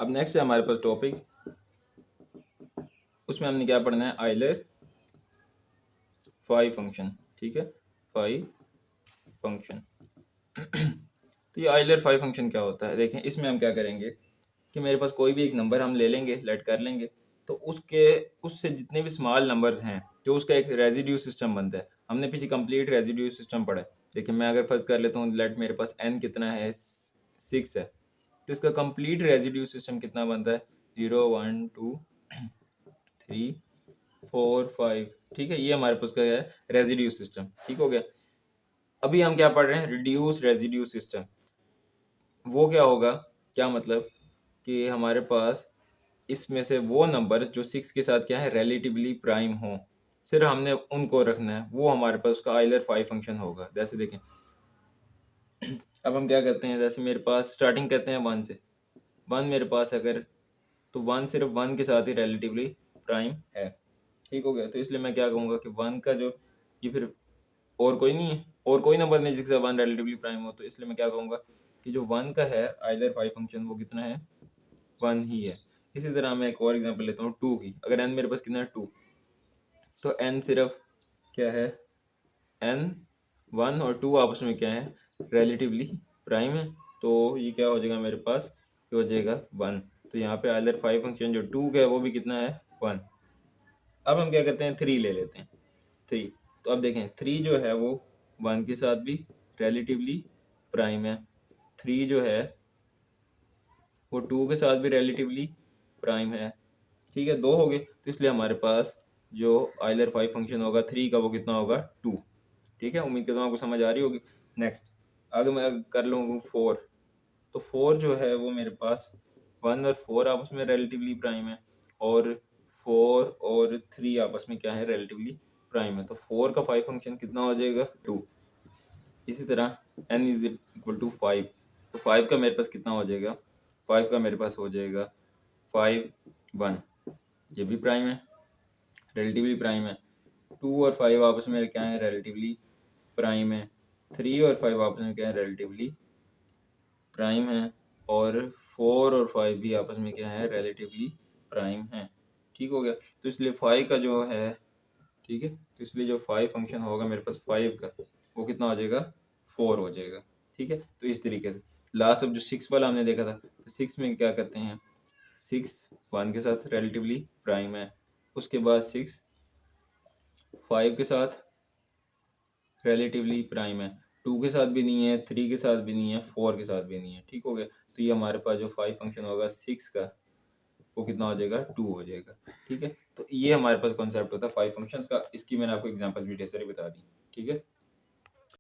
अब नेक्स्ट है हमारे पास टॉपिक, उसमें हमने क्या पढ़ना है, आइलर फाइव फंक्शन। ठीक है, फाइव फंक्शन। तो ये आइलर फाइव फंक्शन क्या होता है, देखें इसमें हम क्या करेंगे कि मेरे पास कोई भी एक नंबर हम ले लेंगे, लेट कर लेंगे, तो उसके उससे जितने भी स्मॉल नंबर्स हैं जो उसका एक रेजिड्यू सिस्टम बनता है, हमने पीछे कंप्लीट रेजिड्यू सिस्टम पढ़ा है। देखिए मैं अगर फर्ज कर लेता हूँ, लेट मेरे पास n कितना है, 6 है, तो इसका कंप्लीट रेजिड्यू सिस्टम कितना बनता है, 0 1 2 3 4 5। ठीक है, ये हमारे पास का है रेजिड्यू सिस्टम। ठीक हो गया। अभी हम क्या पढ़ रहे हैं, रिड्यूस रेजिड्यू सिस्टम। वो क्या होगा, क्या मतलब कि हमारे पास इसमें से वो नंबर जो 6 के साथ क्या है, रिलेटिवली प्राइम हो, सिर्फ हमने उनको रखना है, वो हमारे पास उसका आइलर फाइव फंक्शन होगा। जैसे देखें, अब हम क्या करते हैं, जैसे मेरे पास स्टार्टिंग करते हैं 1 से, 1 मेरे पास अगर, तो 1 सिर्फ 1 के साथ ही रिलेटिवली प्राइम है। ठीक हो गया। तो इसलिए मैं क्या कहूँगा कि 1 का जो, ये फिर और कोई नहीं है, और कोई नंबर नहीं जिसका 1 रिलेटिवली प्राइम हो, तो इसलिए मैं क्या कहूँगा कि जो 1 का है आइलर फाइव फंक्शन, वो कितना है, 1 ही है। इसी तरह मैं एक और एग्जांपल लेता हूँ 2 की। अगर n मेरे पास कितना है, 2, तो n सिर्फ क्या है, n 1 और 2 आपस में क्या है, रिलेटिवली प्राइम है, तो ये क्या हो जाएगा मेरे पास, ये हो जाएगा 1। तो यहाँ पे आइलर फाइव फंक्शन जो 2 का है वो भी कितना है, 1। अब हम क्या करते हैं, 3 ले लेते हैं, 3। तो अब देखें 3 जो है वो 1 के साथ भी रिलेटिवली प्राइम है, 3 जो है वो 2 के साथ भी रिलेटिवली प्राइम है। ठीक है, दो हो गए, तो इसलिए हमारे पास जो आइलर फाइव फंक्शन होगा 3 का, वो कितना होगा, 2। ठीक है, उम्मीद करता हूँ आपको समझ आ रही होगी। नेक्स्ट, आगे मैं कर लूँ 4, तो 4 जो है वो मेरे पास 1 और 4 आपस में रिलेटिवली प्राइम है, और 4 और 3 आपस में क्या है, रिलेटिवली प्राइम है, तो 4 का फाइव फंक्शन कितना हो जाएगा, 2। इसी तरह n इज इक्वल टू 5, तो 5 का मेरे पास कितना हो जाएगा, 5 का मेरे पास हो जाएगा 5 1, ये भी प्राइम है, रिलेटिवली प्राइम है। 2 और 5 आपस में क्या है, रिलेटिवली प्राइम है। 3 और 5 आपस में क्या है, रिलेटिवली प्राइम है। और 4 और 5 भी आपस में क्या है, रिलेटिवली प्राइम है। ठीक हो गया। तो इसलिए 5 का जो है, ठीक है, तो इसलिए जो 5 फंक्शन होगा मेरे पास 5 का, वो कितना हो जाएगा, 4 हो जाएगा। ठीक है, तो इस तरीके से लास्ट अब जो 6 वाला हमने देखा था, तो 6 में क्या करते हैं, 6 1 के साथ रिलेटिवली प्राइम है, उसके बाद 6 5 के साथ रिलेटिवली प्राइम है, 2 के साथ भी नहीं है, 3 के साथ भी नहीं है, 4 के साथ भी नहीं है। ठीक हो गया। तो ये हमारे पास जो 5 फंक्शन होगा 6 का, वो कितना हो जाएगा, 2 हो जाएगा। ठीक है, तो ये हमारे पास कॉन्सेप्ट होता है 5 फंक्शंस का। इसकी मैंने आपको एग्जांपल्स भी ढेर सारी बता दी। ठीक है।